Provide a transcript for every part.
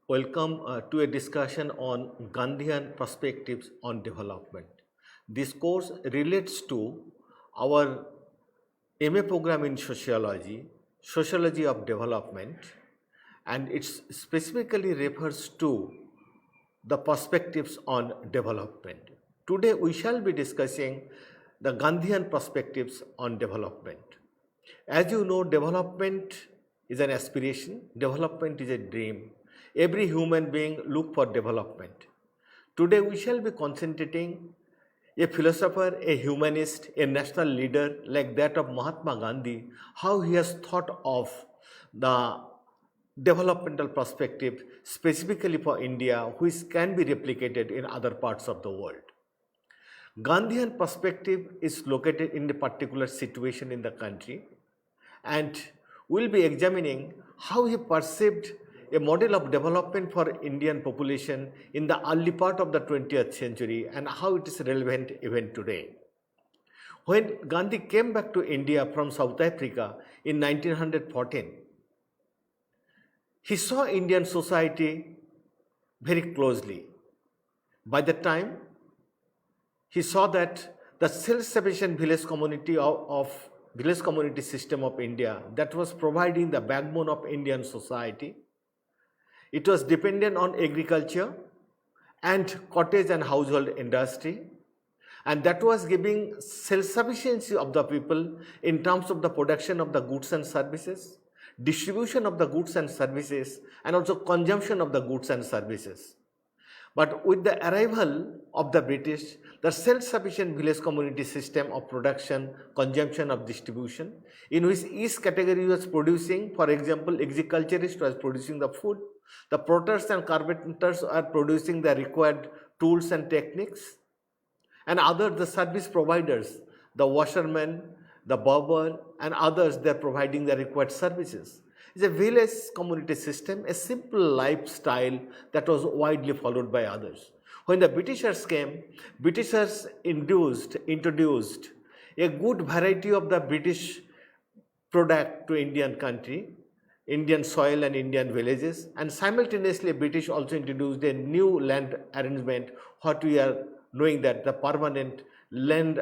Welcome to a discussion on Gandhian perspectives on development. This course relates to our MA program in Sociology, Sociology of Development, and it specifically refers to the perspectives on development. Today we shall be discussing the Gandhian perspectives on development. As you know, development is an aspiration, development is a dream. Every human being look for development. Today we shall be concentrating a philosopher, a humanist, a national leader like that of Mahatma Gandhi, how he has thought of the developmental perspective specifically for India, which can be replicated in other parts of the world. Gandhian perspective is located in a particular situation in the country, and we'll be examining how he perceived a model of development for Indian population in the early part of the 20th century and how it is relevant even today. When Gandhi came back to India from South Africa in 1914, he saw Indian society very closely. By the time he saw that the self-sufficient village community village community system of India that was providing the backbone of Indian society, it was dependent on agriculture and cottage and household industry, and that was giving self-sufficiency of the people in terms of the production of the goods and services, distribution of the goods and services, and also consumption of the goods and services. But with the arrival of the British, the self-sufficient village community system of production, consumption of distribution, in which each category was producing, for example, agriculturist was producing the food, the potters and carpenters are producing the required tools and techniques, and the service providers, the washermen, the barber, and others, they are providing the required services. It's a village community system, a simple lifestyle that was widely followed by others. When the Britishers came, Britishers introduced a good variety of the British product to Indian country, Indian soil and Indian villages, and simultaneously British also introduced a new land arrangement, what we are knowing that the permanent land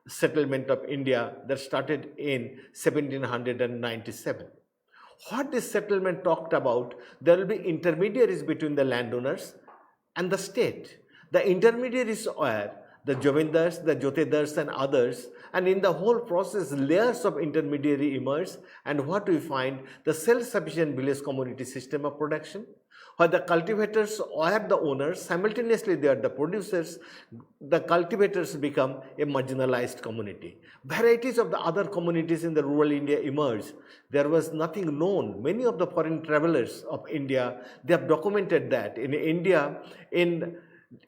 settlement of India that started in 1797. What this settlement talked about, there will be intermediaries between the landowners and the state. The intermediaries were the Jomindars, the Jotedars and others, and in the whole process layers of intermediary emerged, and what we find, the self-sufficient village community system of production, where the cultivators are the owners, simultaneously they are the producers. The cultivators become a marginalized community. Varieties of the other communities in the rural India emerged. There was nothing known. Many of the foreign travelers of India, they have documented that in India,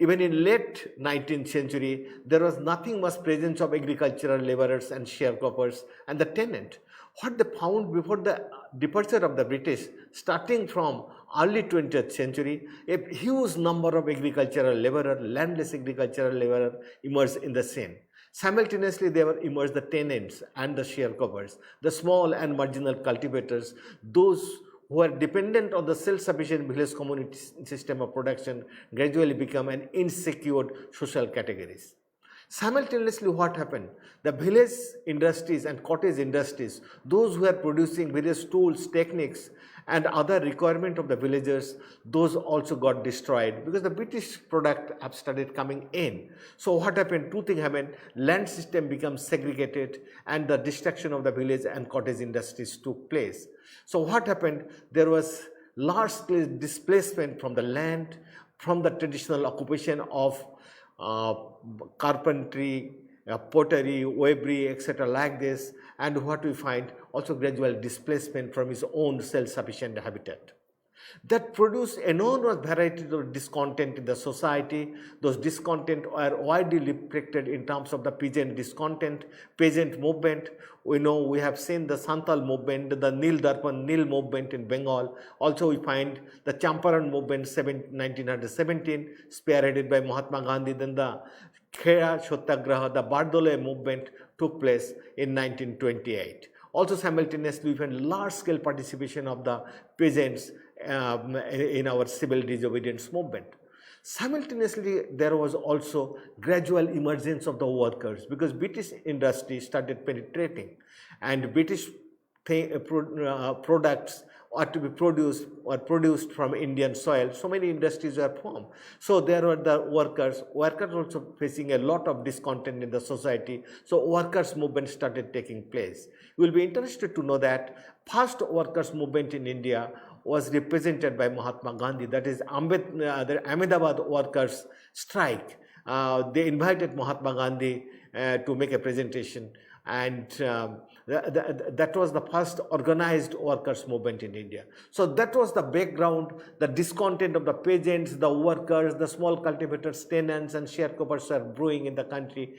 even in late 19th century, there was nothing much presence of agricultural laborers and sharecroppers and the tenant. What they found before the departure of the British, starting from early 20th century, a huge number of agricultural laborers, landless agricultural laborers emerged in the scene. Simultaneously, there emerged the tenants and the sharecroppers, the small and marginal cultivators, those who are dependent on the self-sufficient village community system of production gradually become an insecure social categories. Simultaneously, what happened? The village industries and cottage industries, those who are producing various tools, techniques, and other requirement of the villagers, those also got destroyed because the British product have started coming in. So what happened? Two things happened. Land system becomes segregated and the destruction of the village and cottage industries took place. So what happened? There was large scale displacement from the land, from the traditional occupation of carpentry, pottery, weavery, etc. like this, and what we find also gradual displacement from his own self-sufficient habitat. That produced enormous variety of discontent in the society. Those discontent are widely reflected in terms of the peasant discontent, peasant movement. We know we have seen the Santal movement, the Nil Darpan Nil movement in Bengal. Also we find the Champaran movement 1917 spearheaded by Mahatma Gandhi. Then the Khera Satyagraha, the Bardolay movement took place in 1928. Also simultaneously we find large scale participation of the peasants in our civil disobedience movement. Simultaneously, there was also gradual emergence of the workers because British industry started penetrating, and British products are to be produced from Indian soil. So many industries were formed. So there were the workers also facing a lot of discontent in the society. So workers movement started taking place. You will be interested to know that first workers movement in India was represented by Mahatma Gandhi. That is the Ahmedabad workers strike. They invited Mahatma Gandhi to make a presentation, and that was the first organized workers movement in India. So that was the background, the discontent of the peasants, the workers, the small cultivators, tenants and sharecroppers were brewing in the country.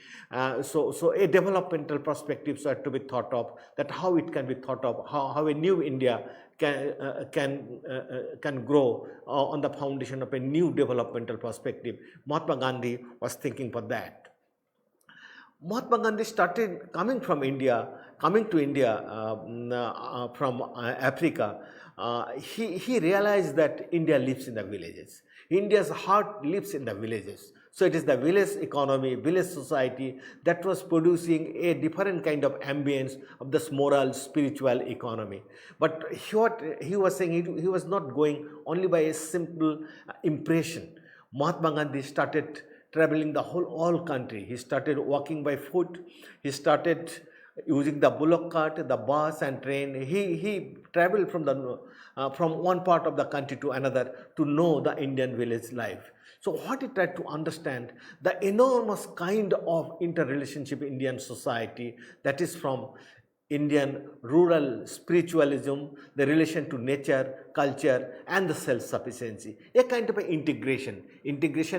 So a developmental perspectives are to be thought of, that how it can be thought of, how a new India can grow on the foundation of a new developmental perspective. Mahatma Gandhi was thinking for that. Mahatma Gandhi started coming to India from Africa. He realized that India lives in the villages. India's heart lives in the villages. So it is the village economy, village society that was producing a different kind of ambience of this moral, spiritual economy. But what he was saying, he was not going only by a simple impression. Mahatma Gandhi started traveling the all country. He started walking by foot. He started using the bullock cart, the bus and train. He traveled from one part of the country to another to know the Indian village life. So what he tried to understand, the enormous kind of interrelationship in Indian society, that is from Indian rural spiritualism, the relation to nature, culture and the self-sufficiency, a kind of an integration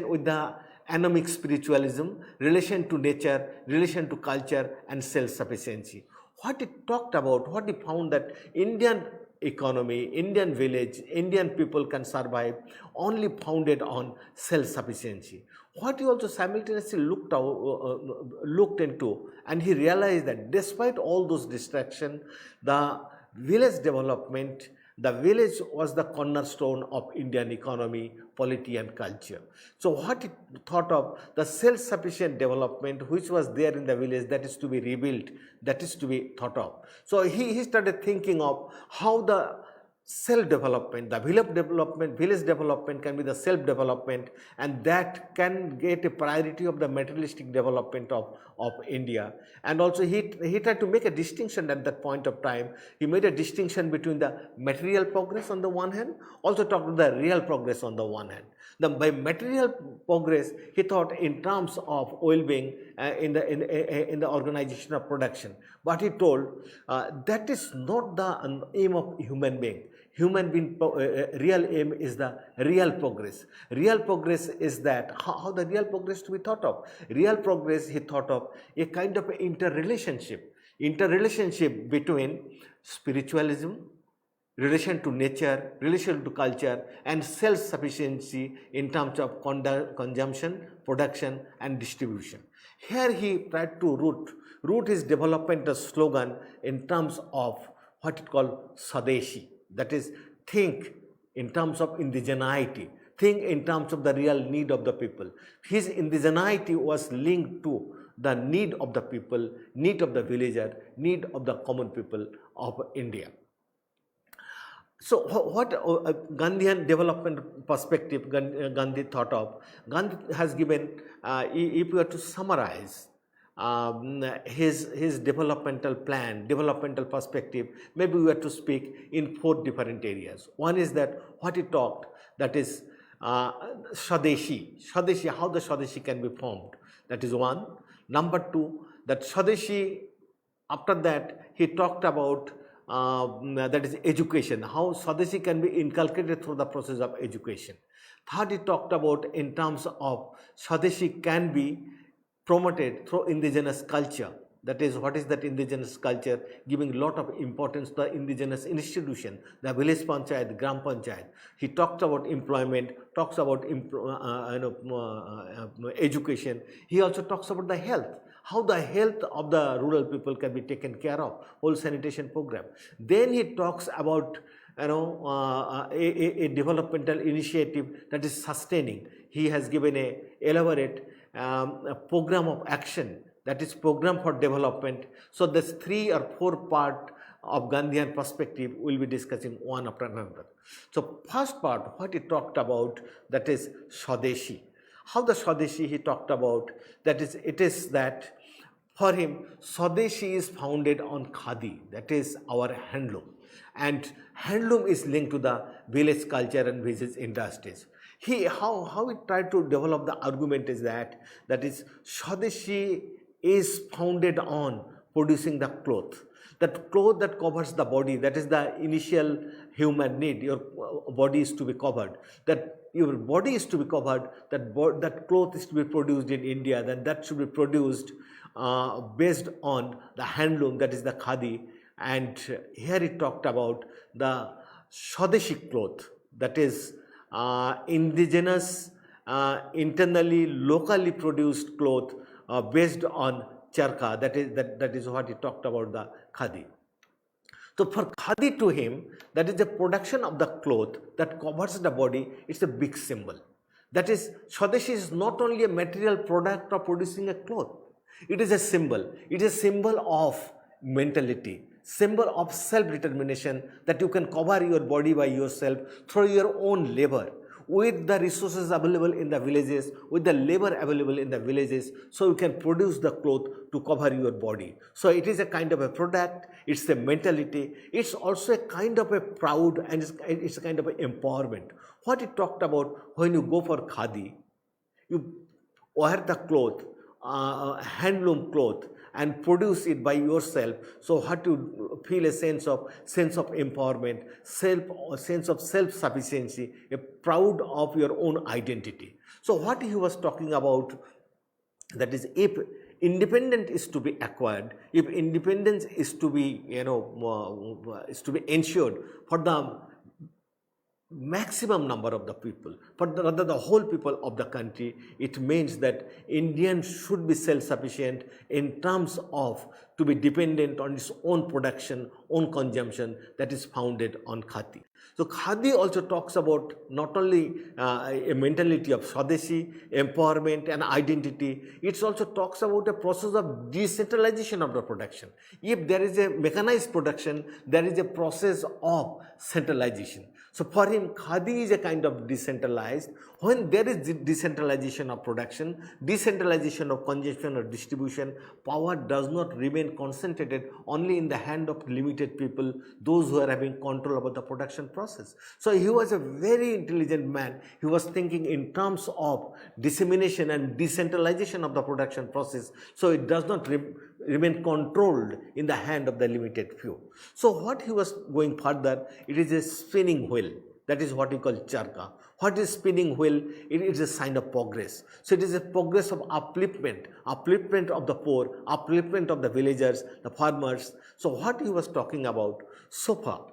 with the anomic spiritualism, relation to nature, relation to culture and self-sufficiency. What he talked about, what he found, that Indian economy, Indian village, Indian people can survive only founded on self-sufficiency. What he also simultaneously looked into, and he realized that despite all those distractions, the village development, the village was the cornerstone of Indian economy, polity and culture. So what he thought of, the self-sufficient development which was there in the village, that is to be rebuilt, that is to be thought of. So he started thinking of how the self-development, the village development can be the self-development, and that can get a priority of the materialistic development of India. And also he tried to make a distinction at that point of time. He made a distinction between the material progress on the one hand, also talked about the real progress on the one hand. By material progress, he thought in terms of well-being in the organization of production. But he told that is not the aim of human being. Human being real aim is the real progress. Real progress is that how the real progress to be thought of. Real progress, he thought of a kind of interrelationship between spiritualism, relation to nature, relation to culture and self-sufficiency in terms of consumption, production and distribution. Here he tried to root his developmental slogan in terms of what it called Swadeshi. That is, think in terms of indigeneity, think in terms of the real need of the people. His indigeneity was linked to the need of the people, need of the villager, need of the common people of India. So what Gandhian development perspective Gandhi thought of? Gandhi has given, if we were to summarize his developmental plan, developmental perspective, maybe we were to speak in 4 different areas. One is that what he talked, that is Swadeshi, how the Swadeshi can be formed. That is one. Number 2, that Swadeshi, after that he talked about that is education, how Swadeshi can be inculcated through the process of education. Third, he talked about in terms of Swadeshi can be promoted through indigenous culture. That is, what is that indigenous culture? Giving a lot of importance to the indigenous institution, the village panchayat, gram panchayat. He talks about employment, talks about education. He also talks about the health, how the health of the rural people can be taken care of, whole sanitation program. Then he talks about a developmental initiative that is sustaining. He has given a elaborate a program of action, that is program for development. So this 3 or 4 part of Gandhian perspective we will be discussing one after another. So first part, what he talked about, that is Swadeshi. How the Swadeshi he talked about, that is, it is that for him Swadeshi is founded on Khadi, that is our handloom, and handloom is linked to the village culture and village industries. How he tried to develop the argument is that is Swadeshi is founded on producing the cloth, that cloth that covers the body, that is the initial human need. Your body is to be covered, that your body is to be covered, that cloth is to be produced in India, then that should be produced based on the handloom, that is the Khadi. And here he talked about the Swadeshi cloth, that is indigenous, internally, locally produced cloth based on charka, that is what he talked about, the Khadi. So for Khadi, to him, that is the production of the cloth that covers the body, it's a big symbol. That is, Swadeshi is not only a material product of producing a cloth, it is a symbol. It is a symbol of mentality, symbol of self-determination, that you can cover your body by yourself through your own labor, with the resources available in the villages, with the labor available in the villages, so you can produce the cloth to cover your body. So it is a kind of a product, it's a mentality, it's also a kind of a proud, and it's a kind of an empowerment. What he talked about, when you go for Khadi, you wear the cloth, handloom cloth, and produce it by yourself. So how to feel a sense of empowerment, sense of self-sufficiency, a proud of your own identity. So what he was talking about, that is, if independence is to be acquired, if independence is to be is to be ensured for the maximum number of the people, but rather the whole people of the country, it means that Indians should be self-sufficient in terms of to be dependent on its own production, own consumption, that is founded on Khadi. So Khadi also talks about not only a mentality of Swadeshi, empowerment and identity, it also talks about a process of decentralization of the production. If there is a mechanized production, there is a process of centralization. So for him, Khadi is a kind of decentralized. When there is decentralization of production, decentralization of consumption or distribution, power does not remain concentrated only in the hand of limited people, those who are having control over the production process. So he was a very intelligent man. He was thinking in terms of dissemination and decentralization of the production process, so it does not remain controlled in the hand of the limited few. So what he was going further, it is a spinning wheel, that is what we call charka. What is spinning wheel? It is a sign of progress. So it is a progress of upliftment of the poor, upliftment of the villagers, the farmers. So what he was talking about, so far,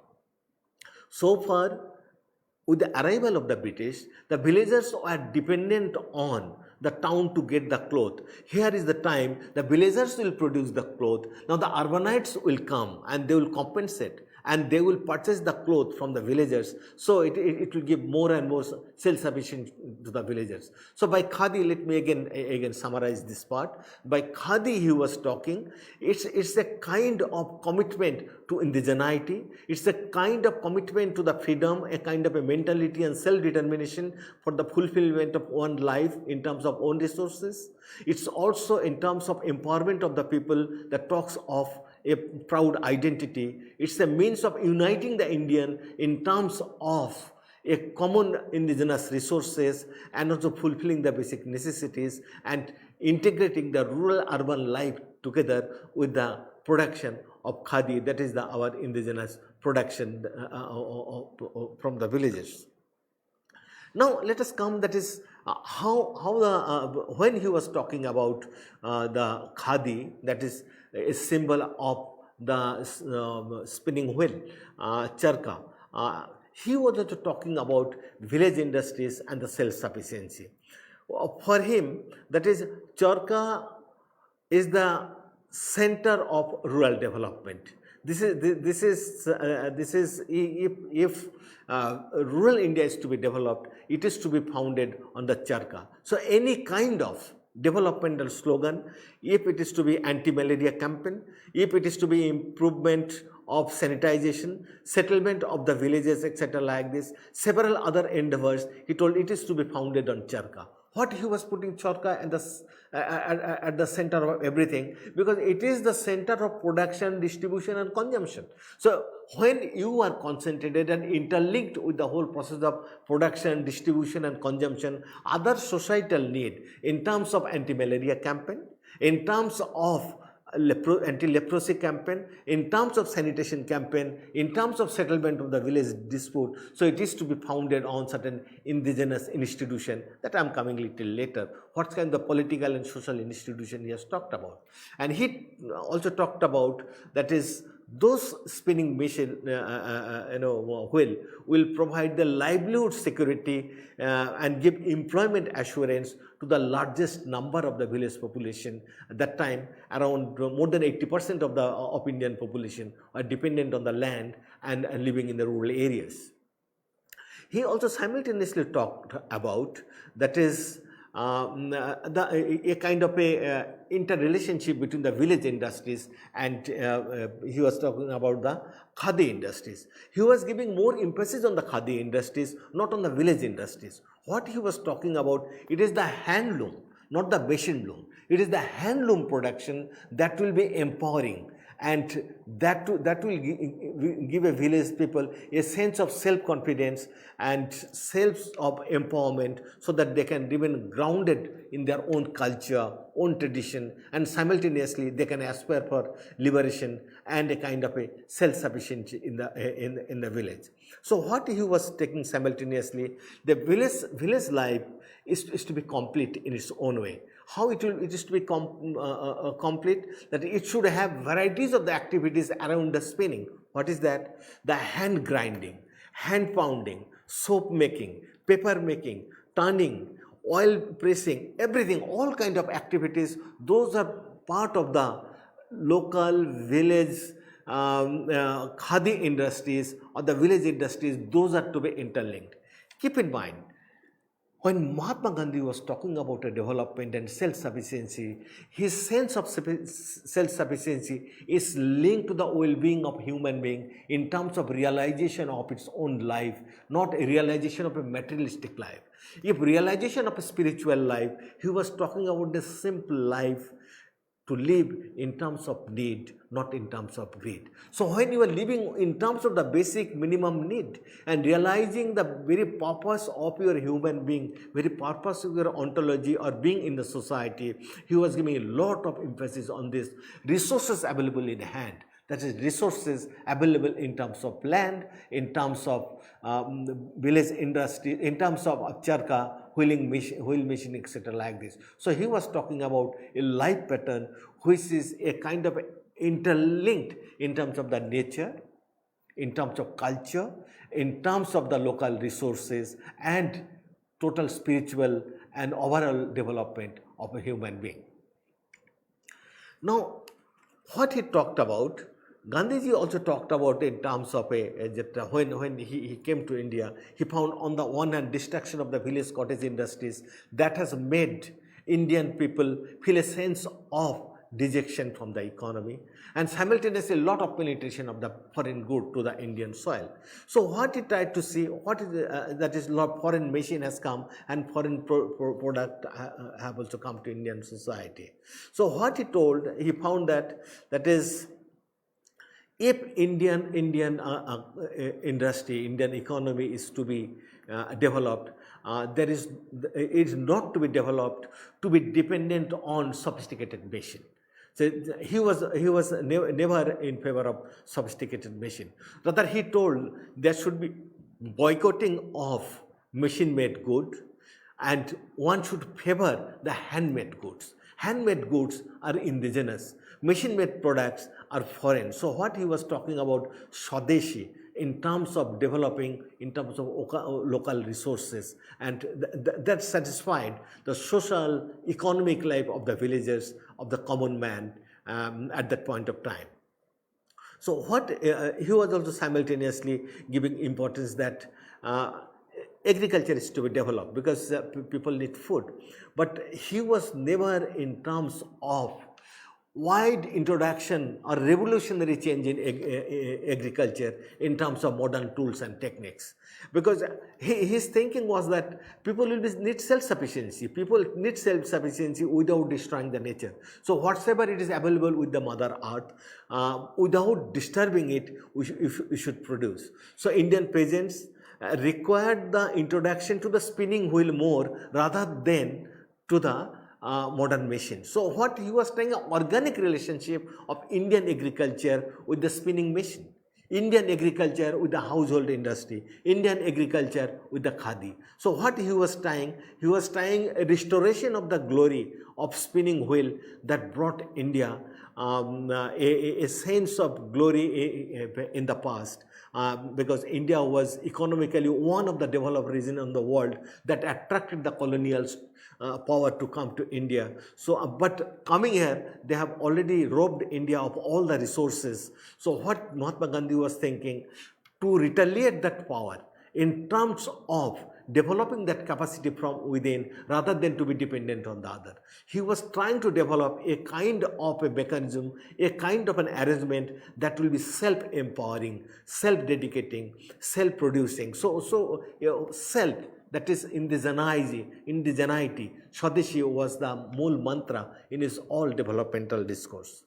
with the arrival of the British, the villagers are dependent on the town to get the cloth. Here is the time the villagers will produce the cloth. Now the urbanites will come and they will compensate, and they will purchase the cloth from the villagers. So it will give more and more self-sufficient to the villagers. So by Khadi, let me again summarize this part. By Khadi he was talking, it's a kind of commitment to indigeneity, it's a kind of commitment to the freedom, a kind of a mentality and self-determination for the fulfillment of one life in terms of own resources. It's also in terms of empowerment of the people, that talks of a proud identity. It's a means of uniting the Indian in terms of a common indigenous resources, and also fulfilling the basic necessities and integrating the rural-urban life together with the production of Khadi, that is our indigenous production from the villages. Now let us come, that is when he was talking about the Khadi, that is a symbol of the spinning wheel, charka, he was also talking about village industries and the self-sufficiency. For him, that is, charka is the center of rural development. This is if rural India is to be developed, it is to be founded on the charka. So any kind of developmental slogan, if it is to be anti-malaria campaign, if it is to be improvement of sanitization, settlement of the villages, etc., like this, several other endeavors, he told it is to be founded on charka. What he was putting charka at the center of everything, because it is the center of production, distribution and consumption. So when you are concentrated and interlinked with the whole process of production, distribution and consumption, other societal need in terms of anti-malaria campaign, in terms of anti-leprosy campaign, in terms of sanitation campaign, in terms of settlement of the village dispute. So it is to be founded on certain indigenous institution that I am coming little later. What kind of political and social institution he has talked about. And he also talked about, that is, those spinning machine wheel will provide the livelihood security and give employment assurance to the largest number of the village population. At that time, around more than 80% of Indian population are dependent on the land and living in the rural areas. He also simultaneously talked about, that is, a kind of a interrelationship between the village industries, and he was talking about the Khadi industries. He was giving more emphasis on the Khadi industries, not on the village industries. What he was talking about, it is the handloom, not the machine loom. It is the handloom production that will be empowering, and that will give a village people a sense of self-confidence and sense of empowerment, so that they can remain grounded in their own culture, own tradition, and simultaneously they can aspire for liberation and a kind of a self-sufficiency in the village. So what he was taking simultaneously, the village life is to be complete in its own way. How it is to be complete, that it should have varieties of the activities around the spinning. What is that? The hand grinding, hand pounding, soap making, paper making, turning, oil pressing, everything, all kind of activities, those are part of the local village Khadi industries or the village industries. Those are to be interlinked. Keep in mind, when Mahatma Gandhi was talking about a development and self-sufficiency, his sense of self-sufficiency is linked to the well-being of human being in terms of realization of its own life, not a realization of a materialistic life. If realization of a spiritual life, he was talking about the simple life, to live in terms of need, not in terms of greed. So when you are living in terms of the basic minimum need and realizing the very purpose of your human being, very purpose of your ontology or being in the society, he was giving a lot of emphasis on this. Resources available in hand, that is, resources available in terms of land, in terms of village industry, in terms of charka, wheel machine, etc., like this. So he was talking about a life pattern which is a kind of interlinked in terms of the nature, in terms of culture, in terms of the local resources, and total spiritual and overall development of a human being. Now, what he talked about, Gandhiji also talked about in terms of when he came to India, he found on the one hand destruction of the village cottage industries that has made Indian people feel a sense of dejection from the economy, and simultaneously a lot of penetration of the foreign good to the Indian soil. So what he tried to see, what is that is, lot foreign machine has come and foreign product have also come to Indian society. So what he told, he found that is, if Indian industry, Indian economy is to be developed, it is not to be developed to be dependent on sophisticated machine. So he was never in favor of sophisticated machine. Rather, he told there should be boycotting of machine-made goods, and one should favor the handmade goods. Handmade goods are indigenous. Machine-made products are foreign. So what he was talking about, Swadeshi, in terms of developing, in terms of local resources, and that satisfied the social, economic life of the villagers, of the common man at that point of time. So what he was also simultaneously giving importance that agriculture is to be developed because people need food, but he was never in terms of wide introduction or revolutionary change in agriculture in terms of modern tools and techniques, because his thinking was that people will need self-sufficiency. People need self-sufficiency without destroying the nature. So whatsoever it is available with the mother earth, without disturbing it, we should produce. So Indian peasants required the introduction to the spinning wheel more rather than to the modern machine. So what he was trying, an organic relationship of Indian agriculture with the spinning machine, Indian agriculture with the household industry, Indian agriculture with the Khadi. So what he was trying a restoration of the glory of spinning wheel that brought India a sense of glory in the past. Because India was economically one of the developed regions in the world that attracted the colonials power to come to India. So, but coming here, they have already robbed India of all the resources. So, what Mahatma Gandhi was thinking, to retaliate that power in terms of developing that capacity from within rather than to be dependent on the other. He was trying to develop a kind of a mechanism, a kind of an arrangement that will be self-empowering, self-dedicating, self-producing. So self, that is indigeneity, Swadeshi was the Mool mantra in his all developmental discourse.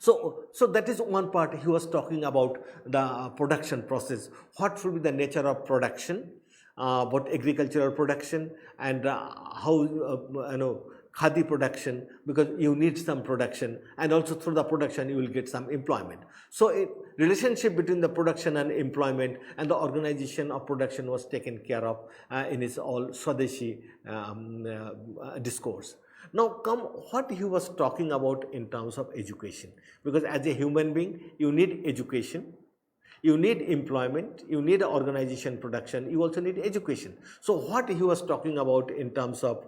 So that is one part. He was talking about the production process. What should be the nature of production, about agricultural production, and how Khadi production, because you need some production, and also through the production you will get some employment. So a relationship between the production and employment and the organization of production was taken care of in his all Swadeshi discourse. Now come what he was talking about in terms of education, because as a human being you need education, you need employment, you need organization production, you also need education. So what he was talking about in terms of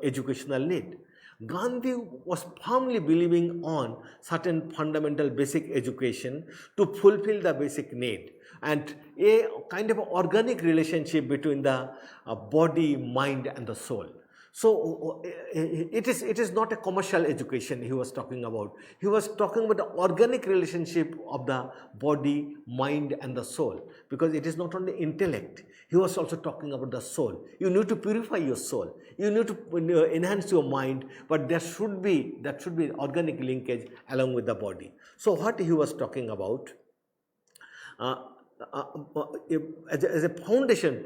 educational need, Gandhi was firmly believing on certain fundamental basic education to fulfill the basic need, and a kind of organic relationship between the body, mind and the soul. So it is not a commercial education he was talking about. He was talking about the organic relationship of the body, mind and the soul, because it is not only intellect. He was also talking about the soul. You need to purify your soul. You need to enhance your mind, but there should be organic linkage along with the body. So what he was talking about, as a foundation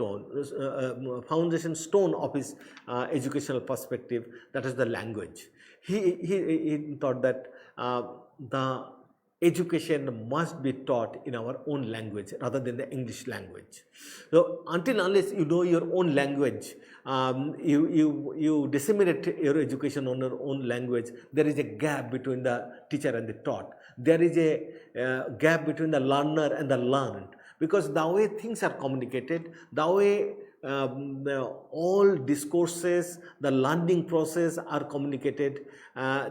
stone of his educational perspective, that is the language. He thought that the education must be taught in our own language rather than the English language. So until unless you know your own language, you disseminate your education on your own language, there is a gap between the teacher and the taught. There is a gap between the learner and the learned, because the way things are communicated, the way all discourses, the learning process are communicated,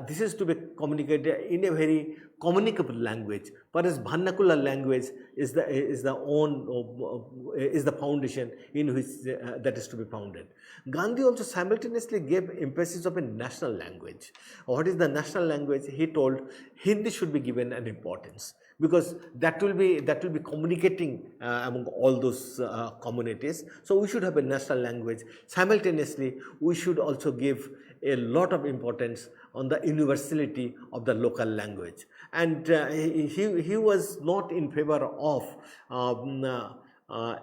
this is to be communicated in a very communicable language. Whereas vernacular language is the foundation in which that is to be founded. Gandhi also simultaneously gave emphasis of a national language. What is the national language? He told Hindi should be given an importance, because that will be communicating among all those communities. So we should have a national language. Simultaneously, we should also give a lot of importance on the universality of the local language. And he was not in favor of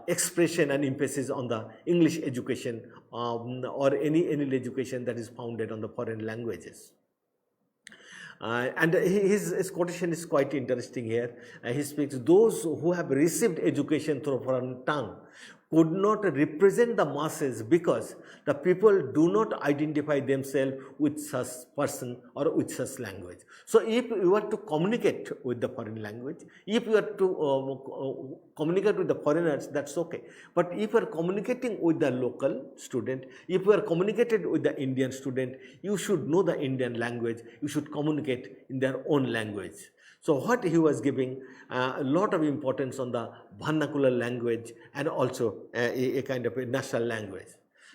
expression and emphasis on the English education or any education that is founded on the foreign languages. And his quotation is quite interesting here. He speaks, those who have received education through foreign tongue could not represent the masses because the people do not identify themselves with such person or with such language. So if you are to communicate with the foreign language, if you are to communicate with the foreigners, that's okay. But if you are communicating with the local student, if you are communicated with the Indian student, you should know the Indian language, you should communicate in their own language. So what he was giving a lot of importance on the vernacular language and also a kind of a national language.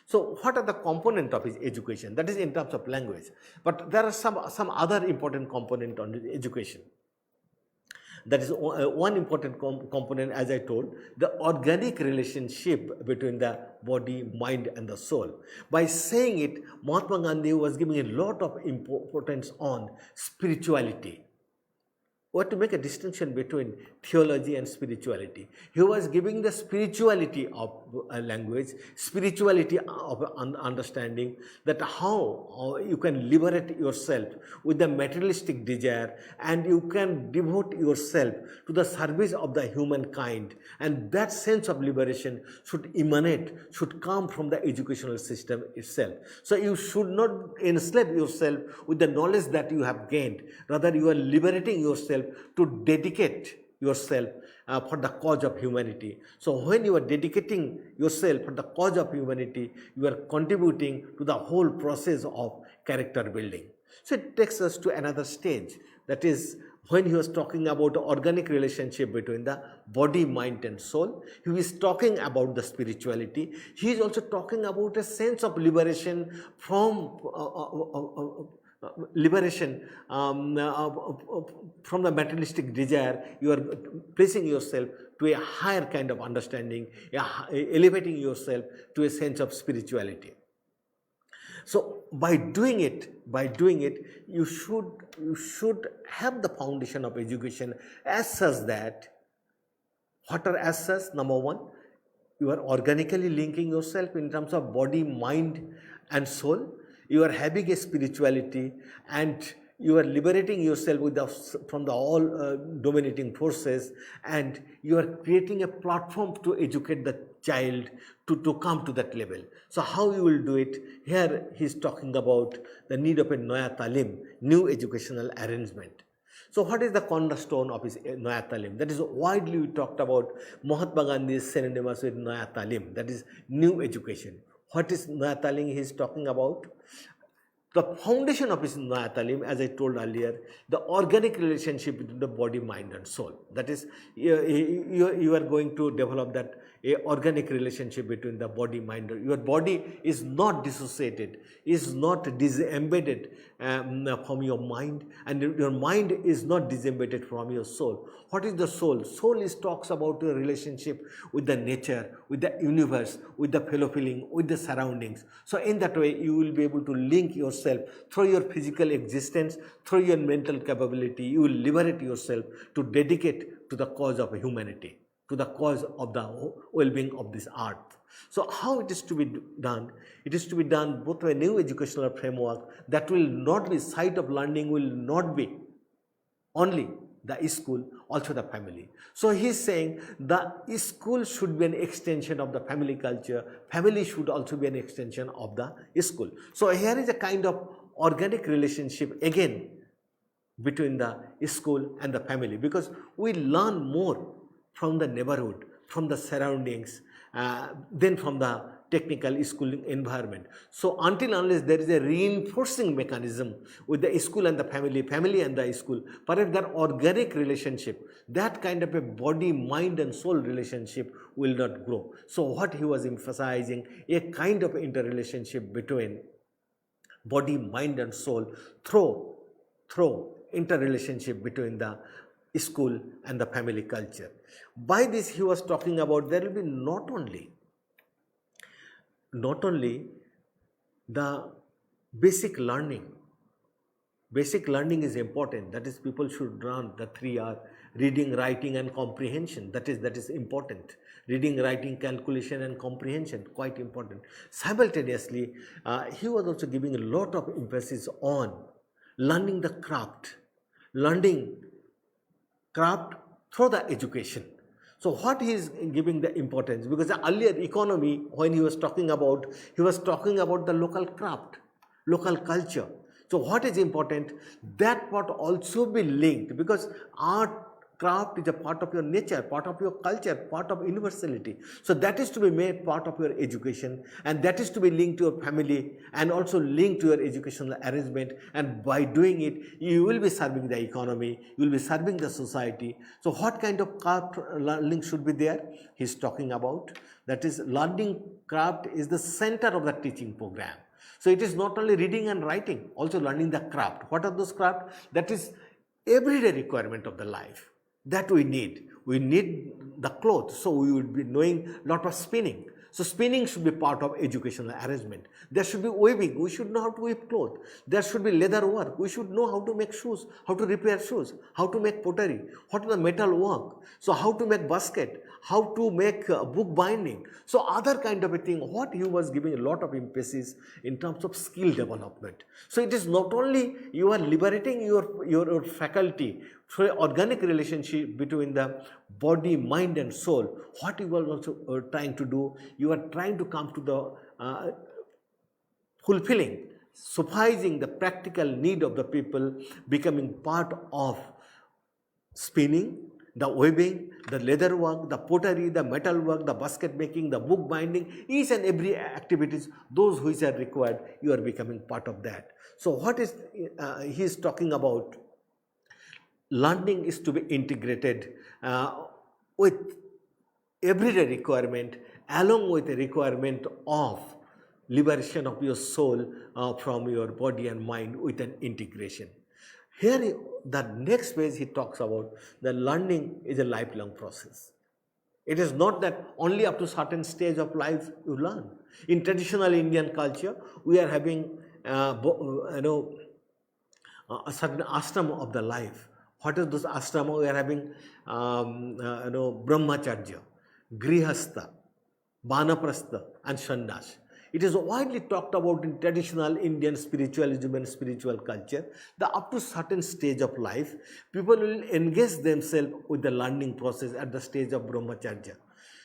So what are the components of his education? That is in terms of language. But there are some other important component on his education. That is one important component, as I told, the organic relationship between the body, mind and the soul. By saying it, Mahatma Gandhi was giving a lot of importance on spirituality. Or to make a distinction between theology and spirituality. He was giving the spirituality of language, spirituality of understanding, that how you can liberate yourself with the materialistic desire and you can devote yourself to the service of the humankind, and that sense of liberation should come from the educational system itself. So you should not enslave yourself with the knowledge that you have gained, rather you are liberating yourself to dedicate yourself for the cause of humanity. So when you are dedicating yourself for the cause of humanity, you are contributing to the whole process of character building. So it takes us to another stage, that is when he was talking about the organic relationship between the body, mind and soul. He is talking about the spirituality. He is also talking about a sense of liberation from from the materialistic desire. You are placing yourself to a higher kind of understanding, elevating yourself to a sense of spirituality. So by doing it, you should have the foundation of education as such that, what are as such? Number one, you are organically linking yourself in terms of body, mind and soul. You are having a spirituality and you are liberating yourself from the all dominating forces, and you are creating a platform to educate the child to come to that level. So how you will do it? Here he is talking about the need of a Naya Talim, new educational arrangement. So what is the cornerstone of his Naya Talim? That is widely talked about. Mahatma Gandhi is synonymous with Naya Talim, that is new education. What is Naya Talim he is talking about? The foundation of his Naya Talim, as I told earlier, the organic relationship between the body, mind and soul. That is, you are going to develop that a organic relationship between the body, mind. Your body is not dissociated, is not disembedded from your mind, and your mind is not disembedded from your soul. What is the soul? Soul talks about your relationship with the nature, with the universe, with the fellow feeling, with the surroundings. So in that way, you will be able to link yourself through your physical existence, through your mental capability. You will liberate yourself to dedicate to the cause of humanity, to the cause of the well-being of this earth. So how it is to be done? It is to be done both through a new educational framework that will not be, site of learning will not be only the school, also the family. So he is saying the school should be an extension of the family culture. Family should also be an extension of the school. So here is a kind of organic relationship again between the school and the family, because we learn more from the neighborhood, from the surroundings, than from the technical schooling environment. So until unless there is a reinforcing mechanism with the school and the family and the school, perhaps that organic relationship, that kind of a body, mind and soul relationship will not grow. So what he was emphasizing, a kind of interrelationship between body, mind and soul through interrelationship between the school and the family culture. By this he was talking about there will be not only the basic learning. Basic learning is important, that is people should learn the 3R, reading, writing and comprehension. That is important. Reading, writing, calculation and comprehension, quite important. Simultaneously, he was also giving a lot of emphasis on learning the craft, learning craft through the education. So what he is giving the importance, because the earlier economy, when he was talking about the local craft, local culture. So what is important, that part also be linked, because art craft is a part of your nature, part of your culture, part of universality. So that is to be made part of your education, and that is to be linked to your family and also linked to your educational arrangement, and by doing it you will be serving the economy, you will be serving the society. So what kind of craft learning should be there? He is talking about that is learning craft is the center of the teaching program. So it is not only reading and writing, also learning the craft. What are those craft? That is everyday requirement of the life that we need. We need the clothes, so we would be knowing lot of spinning. So spinning should be part of educational arrangement. There should be weaving. We should know how to weave cloth. There should be leather work. We should know how to make shoes, how to repair shoes, how to make pottery, what is the metal work. So how to make basket, how to make book binding. So other kind of a thing, what he was giving a lot of emphasis in terms of skill development. So it is not only you are liberating your faculty through an organic relationship between the body, mind and soul. What you are also trying to do, you are trying to come to the fulfilling, sufficing the practical need of the people, becoming part of spinning, the weaving, the leather work, the pottery, the metal work, the basket making, the book binding, each and every activities, those which are required, you are becoming part of that. So what is he is talking about? Learning is to be integrated with everyday requirement, along with the requirement of liberation of your soul from your body and mind with an integration. Here, the next page he talks about the learning is a lifelong process. It is not that only up to certain stage of life you learn. In traditional Indian culture, we are having a certain ashram of the life. What is this ashrama? We are having brahmacharya, grihastha, vanaprastha and sannyas. It is widely talked about in traditional Indian spiritualism and spiritual culture that up to certain stage of life, people will engage themselves with the learning process at the stage of brahmacharya.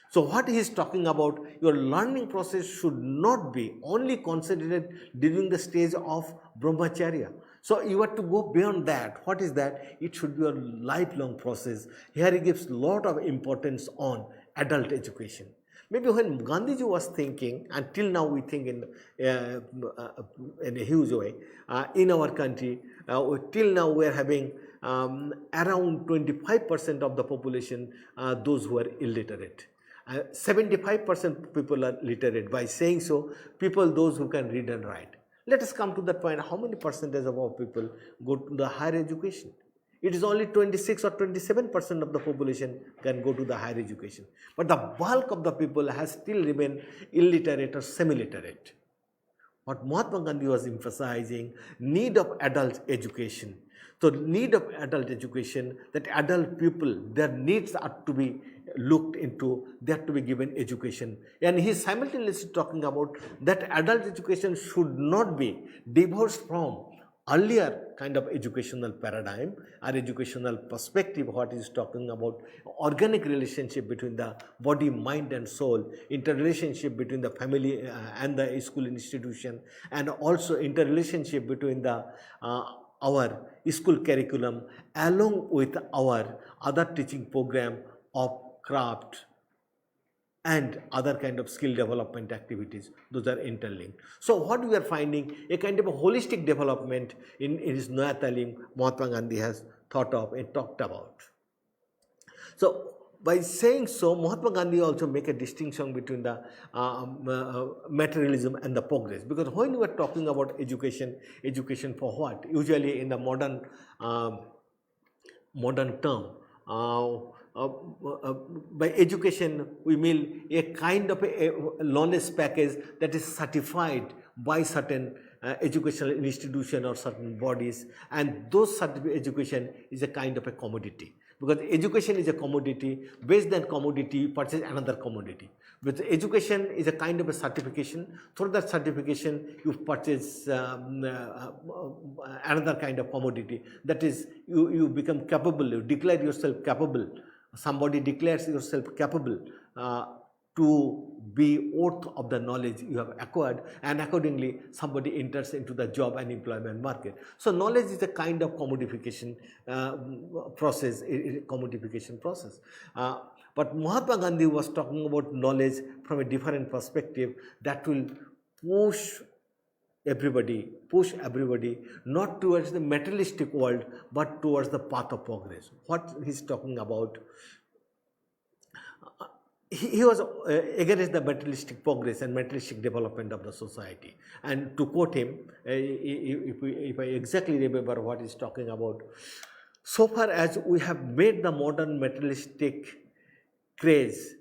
So what he is talking about, your learning process should not be only concentrated during the stage of brahmacharya. So you have to go beyond that. What is that? It should be a lifelong process. Here he gives a lot of importance on adult education. Maybe when Gandhiji was thinking, and till now we think in a huge way, in our country, till now we are having around 25% of the population, those who are illiterate. 75% people are literate. By saying so, people, those who can read and write. Let us come to that point. How many percentage of our people go to the higher education? It is only 26 or 27% of the population can go to the higher education. But the bulk of the people has still remained illiterate or semi-literate. What Mahatma Gandhi was emphasizing, need of adult education. So need of adult education, that adult people, their needs are to be looked into, they have to be given education. And he is simultaneously talking about that adult education should not be divorced from earlier kind of educational paradigm or educational perspective. What is talking about organic relationship between the body, mind and soul, interrelationship between the family and the school institution, and also interrelationship between the our school curriculum along with our other teaching program of craft and other kind of skill development activities. Those are interlinked. So what we are finding, a kind of a holistic development in his Naya Talim, Mahatma Gandhi has thought of and talked about. So by saying so, Mahatma Gandhi also make a distinction between the materialism and the progress. Because when we are talking about education, education for what? Usually in the modern term, by education we mean a kind of a knowledge package that is certified by certain educational institution or certain bodies, and those certificate education is a kind of a commodity. Because education is a commodity, based on commodity you purchase another commodity. But education is a kind of a certification. Through that certification you purchase another kind of commodity. That is, you become capable, you declare yourself capable. Somebody declares yourself capable to be worth of the knowledge you have acquired, and accordingly somebody enters into the job and employment market. So knowledge is a kind of commodification process, but Mahatma Gandhi was talking about knowledge from a different perspective that will push everybody not towards the materialistic world but towards the path of progress. What he's talking about, he was against the materialistic progress and materialistic development of the society. And to quote him, if I exactly remember what he's talking about, so far as we have made the modern materialistic craze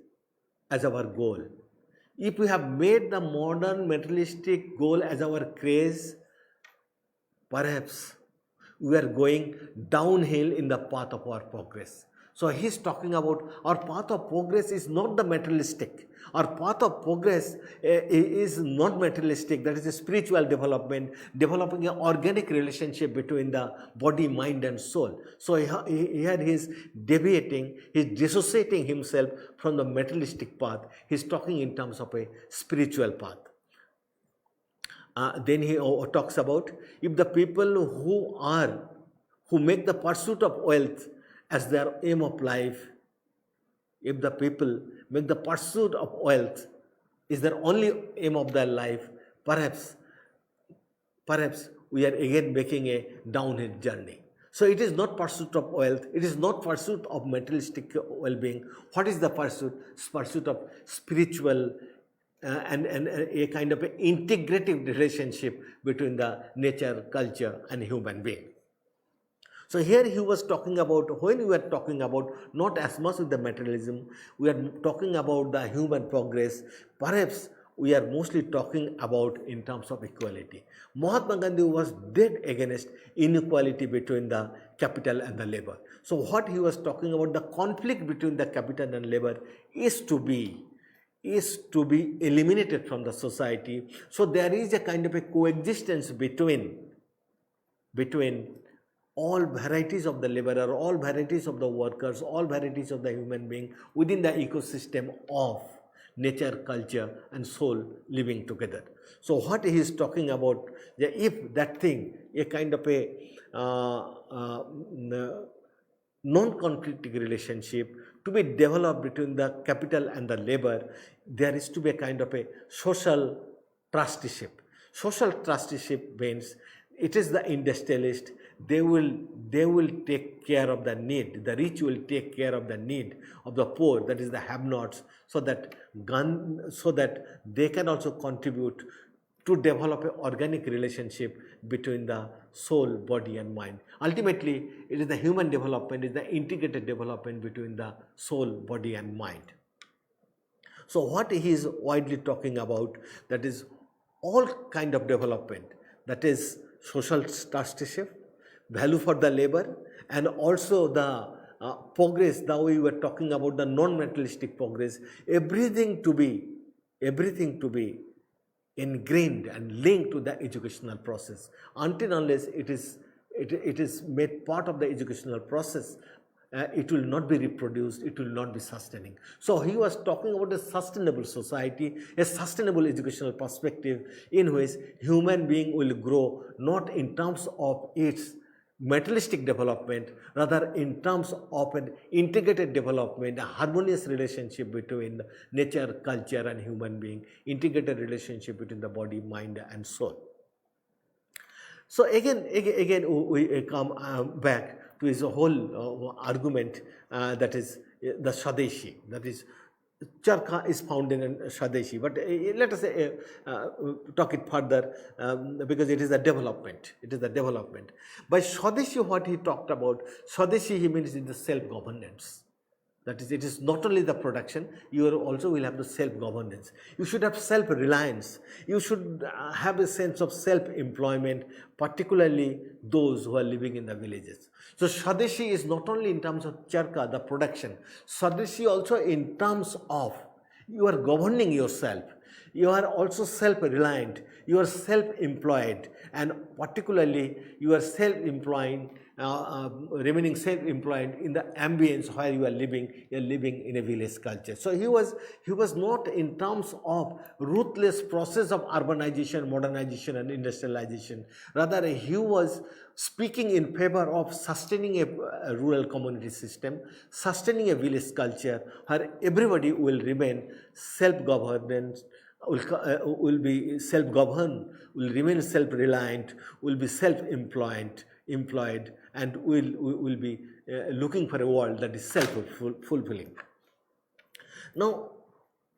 as our goal, if we have made the modern materialistic goal as our craze, perhaps we are going downhill in the path of our progress. So he's talking about our path of progress is not the materialistic. Our path of progress is not materialistic. That is a spiritual development, developing an organic relationship between the body, mind and soul. So here he's deviating, he's dissociating himself from the materialistic path. He's talking in terms of a spiritual path. Then he talks about, if the people who make the pursuit of wealth as their aim of life, if the people make the pursuit of wealth is their only aim of their life, perhaps we are again making a downhill journey. So it is not pursuit of wealth, it is not pursuit of materialistic well-being. What is the pursuit? It's pursuit of spiritual and a kind of an integrative relationship between the nature, culture and human being. So here he was talking about, when we are talking about not as much with the materialism, we are talking about the human progress, perhaps we are mostly talking about in terms of equality. Mahatma Gandhi was dead against inequality between the capital and the labor. So what he was talking about, the conflict between the capital and labor is to be eliminated from the society. So there is a kind of a coexistence between all varieties of the laborer, all varieties of the workers, all varieties of the human being within the ecosystem of nature, culture and soul living together. So what he is talking about, if that thing, a kind of a non-conflicting relationship to be developed between the capital and the labor, there is to be a kind of a social trusteeship. Social trusteeship means it is the industrialist, they will take care of the need, the rich will take care of the need of the poor, that is the have-nots, so that they can also contribute to develop an organic relationship between the soul, body and mind. Ultimately, it is the human development, it is the integrated development between the soul, body and mind. So what he is widely talking about, that is all kind of development, that is social trusteeship, value for the labor, and also the progress, the way we were talking about the non-materialistic progress, everything to be ingrained and linked to the educational process. Until unless it is made part of the educational process, it will not be reproduced, it will not be sustaining. So he was talking about a sustainable society, a sustainable educational perspective in which human being will grow not in terms of its materialistic development, rather in terms of an integrated development, a harmonious relationship between nature, culture and human being, integrated relationship between the body, mind and soul. So again we come back to his whole argument, that is the Swadeshi, that is Charkha is found in Swadeshi, but let us talk it further because it is a development. By Swadeshi, what he talked about, Swadeshi he means in the self-governance. That is, it is not only the production, you also will have the self-governance. You should have self-reliance. You should have a sense of self-employment, particularly those who are living in the villages. So Swadeshi is not only in terms of Charkha, the production, Swadeshi also in terms of you are governing yourself. You are also self-reliant, you are self-employed, and particularly you are self-employed, remaining self-employed in the ambience where you are living in a village culture. So he was not in terms of ruthless process of urbanization, modernization and industrialization. Rather, he was speaking in favor of sustaining a rural community system, sustaining a village culture where everybody will remain self-governance, will be self-governed, will remain self-reliant, will be self-employed, and will be looking for a world that is self-fulfilling. Now,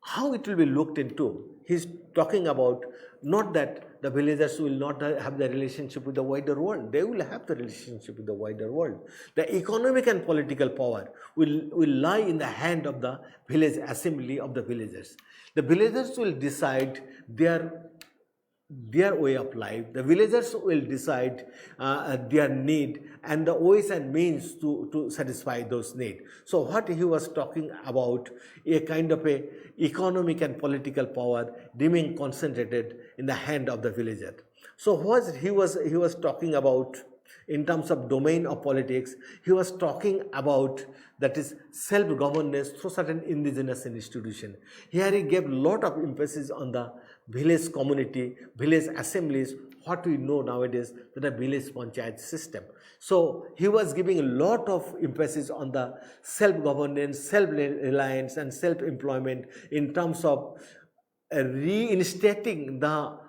how it will be looked into? He's talking about not that the villagers will not have the relationship with the wider world. They will have the relationship with the wider world. The economic and political power will lie in the hand of the village assembly of the villagers. The villagers will decide their way of life. The villagers will decide their need and the ways and means to satisfy those needs. So what he was talking about, a kind of a economic and political power remain concentrated in the hand of the villager. So what he was talking about in terms of domain of politics, he was talking about that is self-governance through certain indigenous institution. Here he gave a lot of emphasis on the village community, village assemblies, what we know nowadays that a village panchayat system. So he was giving a lot of emphasis on the self-governance, self-reliance and self-employment in terms of reinstating the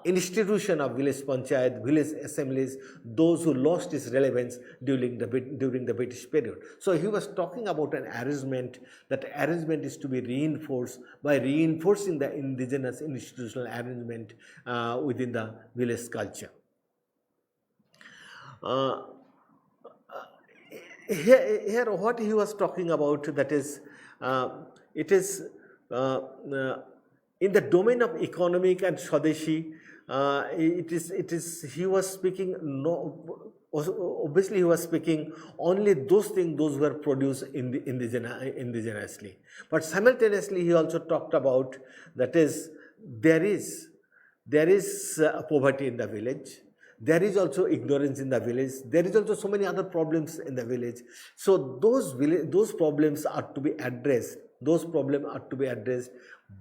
institution of village panchayat, village assemblies, those who lost its relevance during the British period. So he was talking about an arrangement. That arrangement is to be reinforced by reinforcing the indigenous institutional arrangement within the village culture. Here what he was talking about, that is, it is in the domain of economic and Swadeshi, he was speaking, obviously he was speaking only those things those were produced indigenously. But simultaneously he also talked about, that is, there is poverty in the village. There is also ignorance in the village. There is also so many other problems in the village. So those problems are to be addressed. Those problems are to be addressed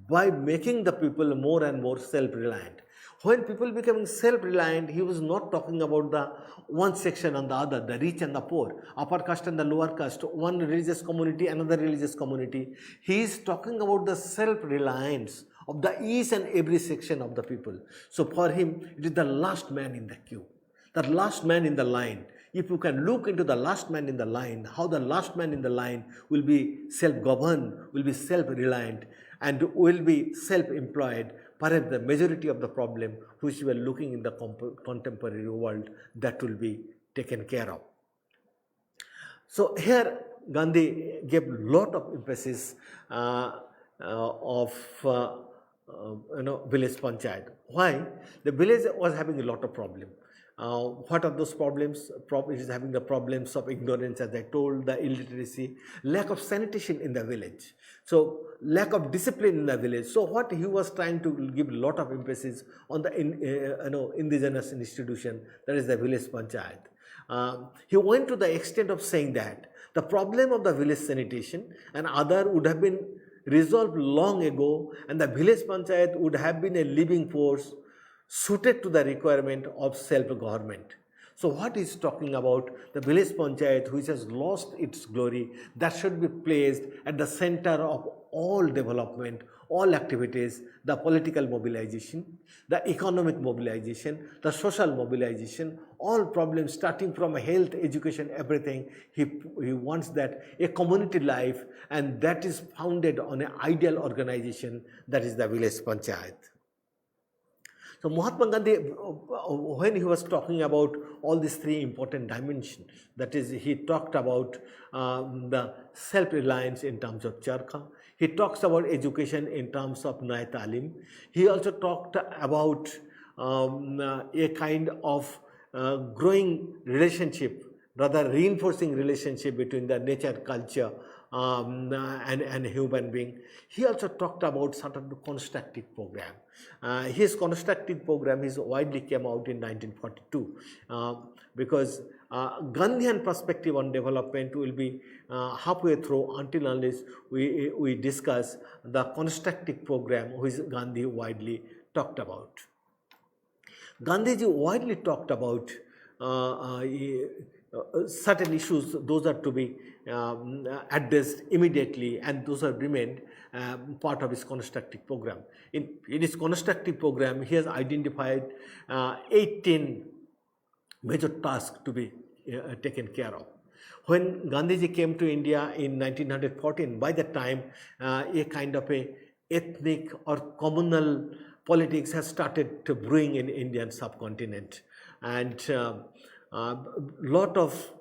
by making the people more and more self-reliant. When people becoming self-reliant, he was not talking about the one section and the other, the rich and the poor, upper caste and the lower caste, one religious community, another religious community. He is talking about the self-reliance of the each and every section of the people. So for him, it is the last man in the queue, the last man in the line. If you can look into the last man in the line, how the last man in the line will be self-governed, will be self-reliant, and will be self-employed, perhaps the majority of the problem which we are looking in the contemporary world, that will be taken care of. So here Gandhi gave a lot of emphasis of village panchayat. Why? The village was having a lot of problems. What are those problems? It is having the problems of ignorance, as I told, the illiteracy, lack of sanitation in the village. So lack of discipline in the village. So what he was trying to give a lot of emphasis on the indigenous institution, that is the village panchayat. He went to the extent of saying that the problem of the village sanitation and other would have been resolved long ago, and the village panchayat would have been a living force suited to the requirement of self-government. So what is talking about, the village panchayat which has lost its glory, that should be placed at the center of all development, all activities, the political mobilization, the economic mobilization, the social mobilization, all problems starting from health, education, everything. He wants that a community life, and that is founded on an ideal organization, that is the village panchayat. So Mahatma Gandhi, when he was talking about all these three important dimensions, that is, he talked about the self-reliance in terms of charkha. He talks about education in terms of Naya Talim. He also talked about a kind of growing relationship, rather reinforcing relationship between the nature, culture, and human being. He also talked about certain constructive program. His constructive program is widely came out in 1942 because Gandhian perspective on development will be halfway through until unless we discuss the constructive program which Gandhi widely talked about. Gandhiji widely talked about certain issues, those are to be addressed immediately, and those have remained part of his constructive program. In his constructive program, he has identified 18 major tasks to be taken care of. When Gandhiji came to India in 1914, by that time, a kind of a ethnic or communal politics has started to brewing in Indian subcontinent, and lot of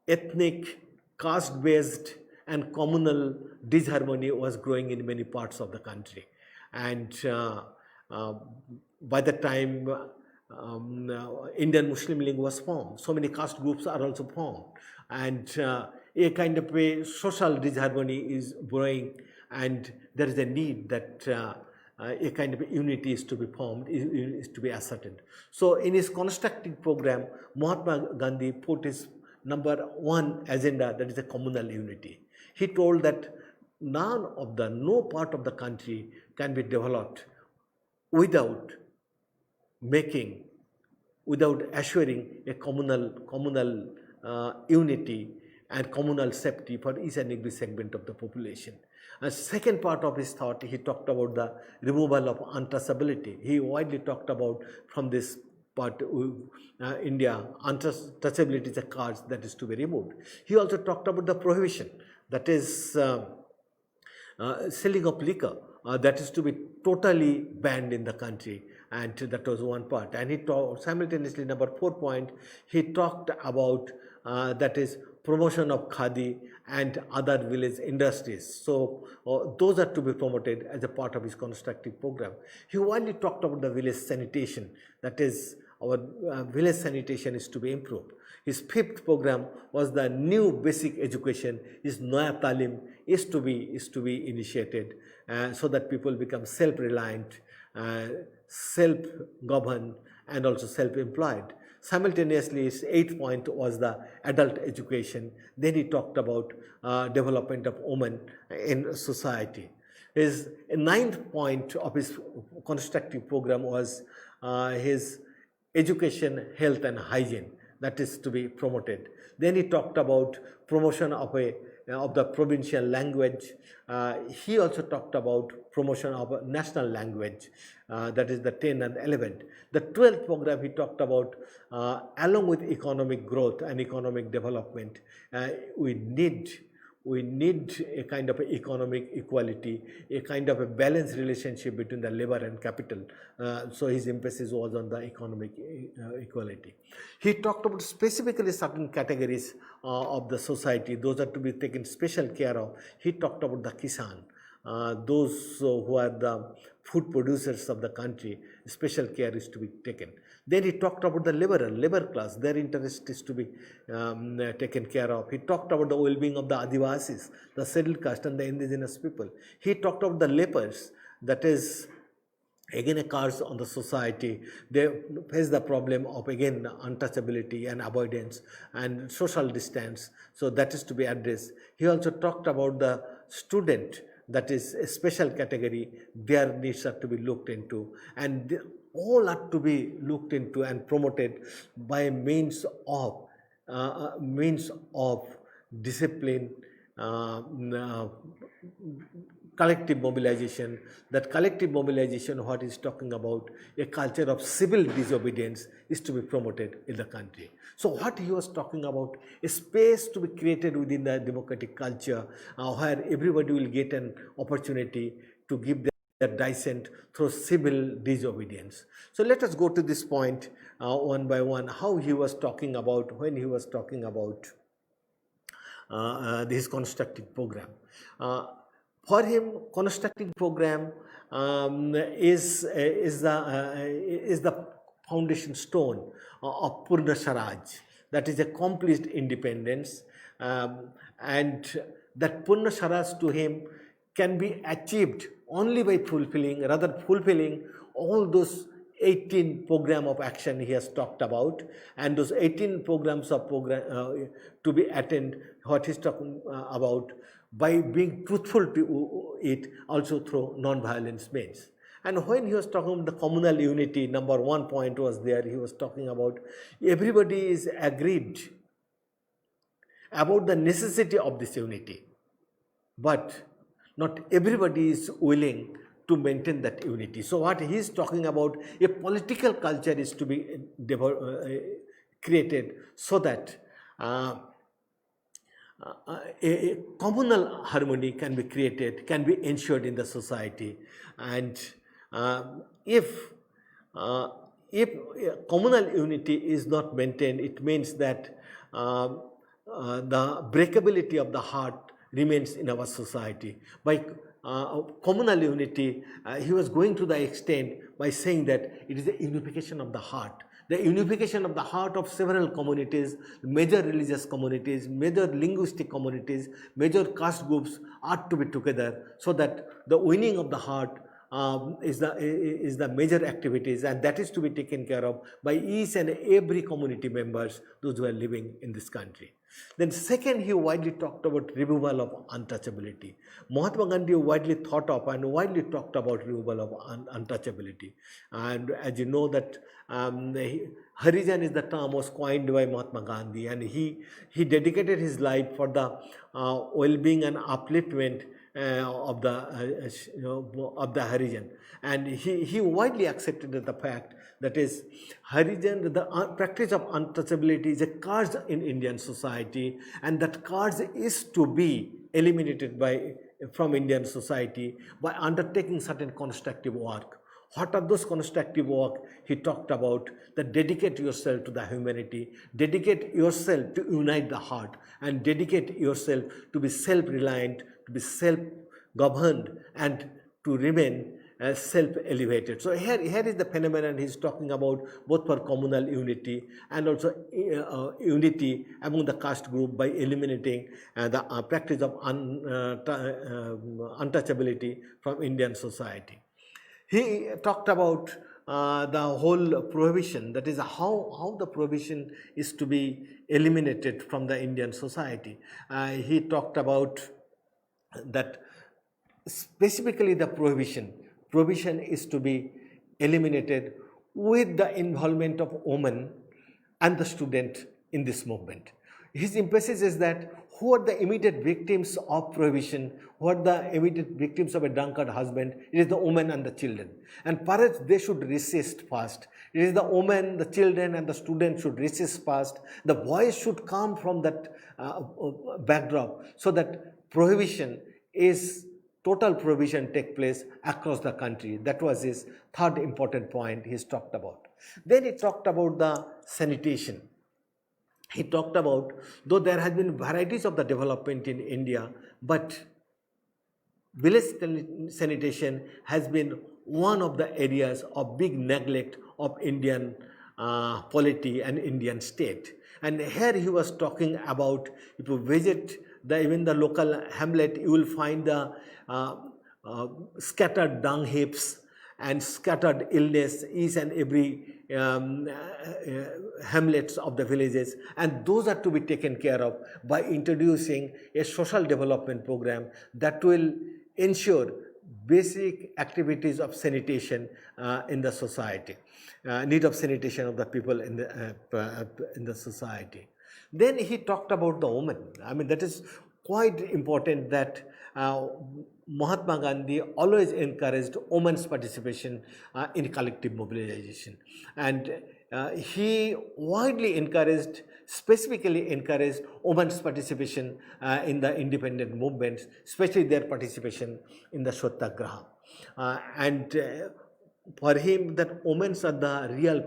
ethnic, caste-based and communal disharmony was growing in many parts of the country. And by the time Indian Muslim League was formed, so many caste groups are also formed, and a kind of a social disharmony is growing, and there is a need that a kind of unity is to be formed, is to be ascertained. So in his constructive program, Mahatma Gandhi put his #1 agenda, that is a communal unity. He told that no part of the country can be developed without assuring a communal unity and communal safety for each and every segment of the population. A second part of his thought, he talked about the removal of untouchability. He widely talked about from this part, India, untouchability is a curse that is to be removed. He also talked about the prohibition, that is selling of liquor, that is to be totally banned in the country, and that was one part. And he talked simultaneously, #4 point, he talked about that is promotion of Khadi and other village industries. So those are to be promoted as a part of his constructive program. He widely talked about the village sanitation, that is our village sanitation is to be improved. His 5th program was the new basic education, his Naya Talim is to be initiated so that people become self-reliant, self-governed and also self-employed. Simultaneously, his 8th point was the adult education. Then he talked about development of women in society. His 9th point of his constructive program was his education, health and hygiene, that is to be promoted. Then he talked about promotion of the provincial language. He also talked about promotion of a national language, that is the 10th and 11th. The 12th program he talked about, along with economic growth and economic development, we need a kind of economic equality, a kind of a balanced relationship between the labor and capital. So his emphasis was on the economic equality. He talked about specifically certain categories of the society, those are to be taken special care of. He talked about the Kisan, those who are the food producers of the country, special care is to be taken. Then he talked about the labor class, their interest is to be taken care of. He talked about the well-being of the Adivasis, the scheduled caste and the indigenous people. He talked about the lepers, that is again a curse on the society. They face the problem of again untouchability and avoidance and social distance, so that is to be addressed. He also talked about the student, that is a special category, their needs are to be looked into, and all are to be looked into and promoted by means of discipline, collective mobilization. That collective mobilization, what is talking about, a culture of civil disobedience is to be promoted in the country. So what he was talking about, a space to be created within the democratic culture where everybody will get an opportunity to give their dissent through civil disobedience. So let us go to this point one by one, how he was talking about when he was talking about this constructive program. For him, constructive program is the foundation stone of Purna Swaraj, that is accomplished independence, and that Purna Swaraj to him can be achieved only by fulfilling all those 18 program of action he has talked about, and those 18 programs of to be attained, what he's talking about, by being truthful to it also through non-violence means. And when he was talking about the communal unity, number 1 point was there, he was talking about everybody is agreed about the necessity of this unity, but not everybody is willing to maintain that unity. So what he is talking about, a political culture is to be created so that a communal harmony can be created, can be ensured in the society. And if communal unity is not maintained, it means that the breakability of the heart remains in our society. By communal unity, he was going to the extent by saying that it is the unification of the heart. The unification of the heart of several communities, major religious communities, major linguistic communities, major caste groups are to be together, so that the winning of the heart is the major activities, and that is to be taken care of by each and every community members, those who are living in this country. Then second, he widely talked about removal of untouchability. Mahatma Gandhi widely thought of and widely talked about removal of untouchability. And as you know that Harijan is the term was coined by Mahatma Gandhi, and he dedicated his life for the well-being and upliftment of the Harijan, and he widely accepted the fact that is Harijan, the practice of untouchability is a curse in Indian society, and that curse is to be eliminated from Indian society by undertaking certain constructive work. What are those constructive work? He talked about that dedicate yourself to the humanity, dedicate yourself to unite the heart, and dedicate yourself to be self-reliant, to be self-governed, and to remain self-elevated. So here is the phenomenon he's talking about, both for communal unity and also unity among the caste group by eliminating the practice of untouchability from Indian society. He talked about the whole prohibition, that is how the prohibition is to be eliminated from the Indian society. He talked about that specifically the prohibition is to be eliminated with the involvement of women and the student in this movement. His emphasis is that who are the immediate victims of prohibition, who are the immediate victims of a drunkard husband? It is the women and the children. And perhaps they should resist first. It is the women, the children, and the students should resist first. The voice should come from that backdrop, so that prohibition is total prohibition take place across the country. That was his third important point he's talked about. Then he talked about the sanitation. He talked about, though there has been varieties of the development in India, but village sanitation has been one of the areas of big neglect of Indian polity and Indian state. And here he was talking about, if you visit even the local hamlet, you will find the scattered dung heaps and scattered illness each and every hamlets of the villages, and those are to be taken care of by introducing a social development program that will ensure basic activities of sanitation in the society, need of sanitation of the people in the society. Then he talked about the woman. I mean, that is quite important, that Mahatma Gandhi always encouraged women's participation in collective mobilization, and he widely encouraged, specifically encouraged women's participation in the independent movements, especially their participation in the Satyagraha. And for him, that women are the real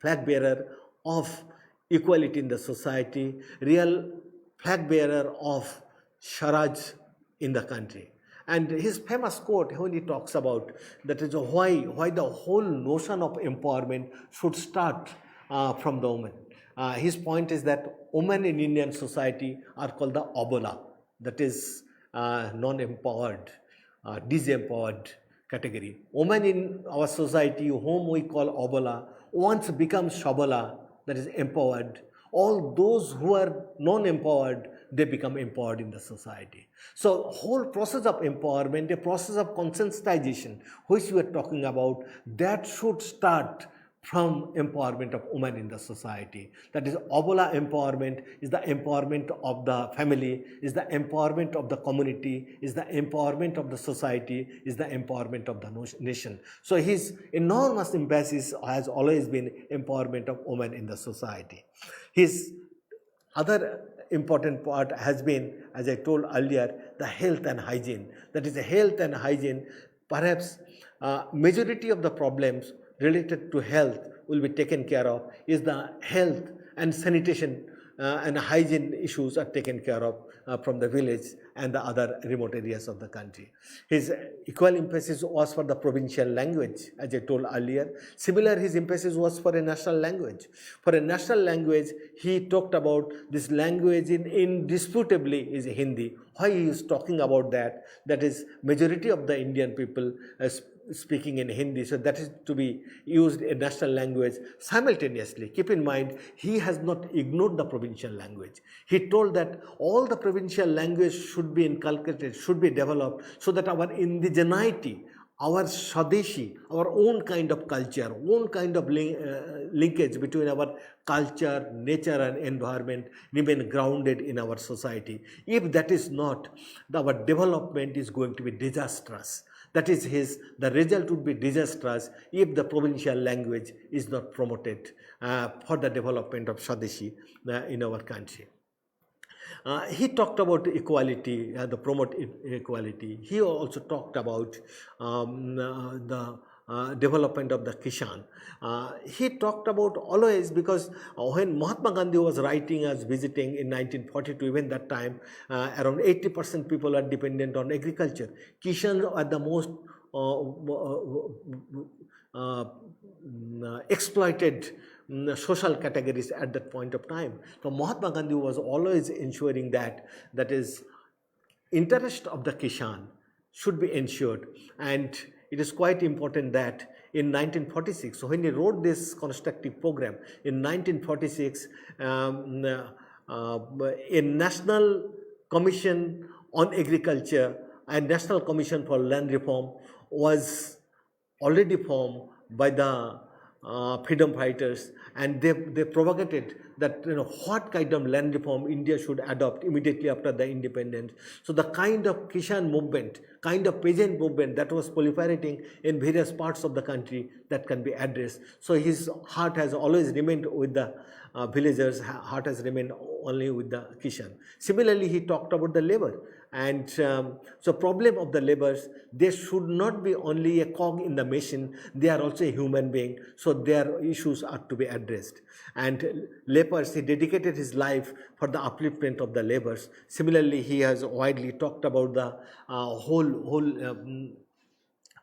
flag bearer of equality in the society, real flag bearer of Swaraj in the country. And his famous quote, when he talks about that is why the whole notion of empowerment should start from the woman. his point is that women in Indian society are called the Abola, that is non-empowered, disempowered category. Women in our society, whom we call Abola, once become Shabala, that is empowered. All those who are non-empowered, they become empowered in the society. So whole process of empowerment, a process of consensitization, which we are talking about, that should start from empowerment of women in the society. That is, Abola empowerment is the empowerment of the family, is the empowerment of the community, is the empowerment of the society, is the empowerment of the nation. So his enormous emphasis has always been empowerment of women in the society. His other important part has been, as I told earlier, the health and hygiene. That is, the health and hygiene, perhaps majority of the problems related to health will be taken care of, is the health and sanitation and hygiene issues are taken care of from the village and the other remote areas of the country. His equal emphasis was for the provincial language, as I told earlier. Similar, his emphasis was for a national language. For a national language, he talked about this language indisputably is Hindi. Why he is talking about that? That is, majority of the Indian people speaking in Hindi, so that is to be used a national language simultaneously. Keep in mind, he has not ignored the provincial language. He told that all the provincial language should be inculcated, should be developed, so that our indigeneity, our Swadeshi, our own kind of culture, own kind of linkage between our culture, nature and environment remain grounded in our society. If that is not, our development is going to be disastrous. That is the result would be disastrous if the provincial language is not promoted for the development of Swadeshi in our country. He talked about equality, the promote equality. He also talked about the development of the Kishan. He talked about always, because when Mahatma Gandhi was writing as visiting in 1942, even that time, around 80% people are dependent on agriculture. Kishan are the most exploited social categories at that point of time. So Mahatma Gandhi was always ensuring that is interest of the Kishan should be ensured, and it is quite important that in 1946, so when he wrote this constructive program in 1946, a national commission on agriculture and national commission for land reform was already formed by the freedom fighters, and they propagated that what kind of land reform India should adopt immediately after the independence. So the kind of Kishan movement, kind of peasant movement that was proliferating in various parts of the country, that can be addressed. So his heart has always remained with the villagers, heart has remained only with the Kishan. Similarly, he talked about the labor, and so problem of the laborers, they should not be only a cog in the machine, they are also a human being, so their issues are to be addressed. And laborers, he dedicated his life for the upliftment of the laborers. Similarly, he has widely talked about the whole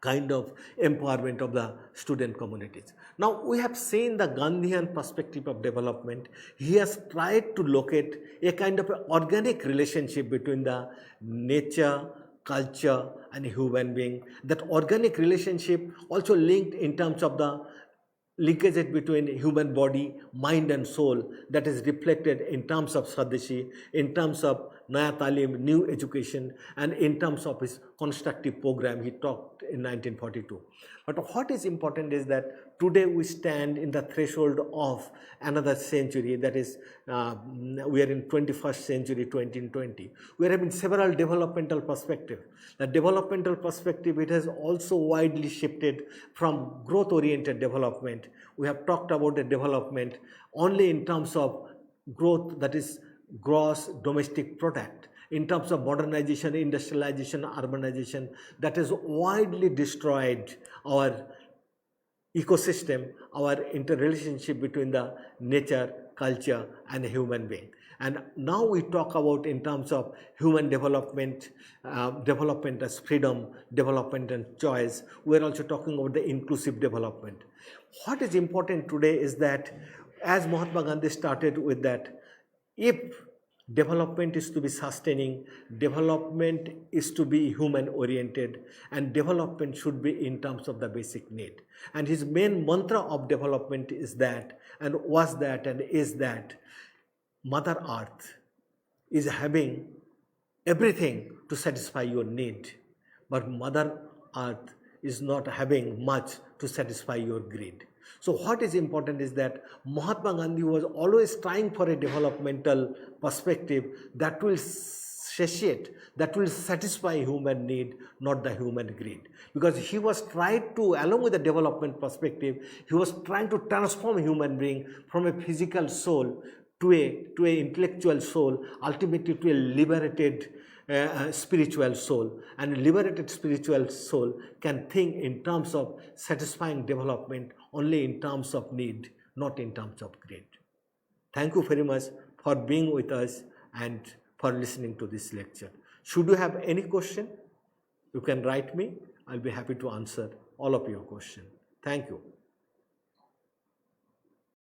kind of empowerment of the student communities. Now, we have seen the Gandhian perspective of development. He has tried to locate a kind of organic relationship between the nature, culture and human being. That organic relationship also linked in terms of the linkage between human body, mind and soul, that is reflected in terms of Swadeshi, in terms of Naya Talim, new education, and in terms of his constructive program he talked in 1942. But what is important is that today we stand in the threshold of another century, that is, we are in 21st century, 2020. We are having several developmental perspectives. The developmental perspective, it has also widely shifted from growth-oriented development. We have talked about the development only in terms of growth, that is gross domestic product. In terms of modernization, industrialization, urbanization, that has widely destroyed our ecosystem, our interrelationship between the nature, culture and human being. And now we talk about in terms of human development, development as freedom, development and choice. We are also talking about the inclusive development. What is important today is that as Mahatma Gandhi started with that, if development is to be sustaining, development is to be human oriented, and development should be in terms of the basic need. And his main mantra of development is that, and was that, and is that Mother Earth is having everything to satisfy your need, but Mother Earth is not having much to satisfy your greed. So what is important is that Mahatma Gandhi was always trying for a developmental perspective that will satiate, that will satisfy human need, not the human greed. Because he was trying to, along with the development perspective, he was trying to transform human being from a physical soul to a intellectual soul, ultimately to a liberated spiritual soul. And a liberated spiritual soul can think in terms of satisfying development only in terms of need, not in terms of greed. Thank you very much for being with us and for listening to this lecture. Should you have any question, you can write me. I'll be happy to answer all of your questions. Thank you.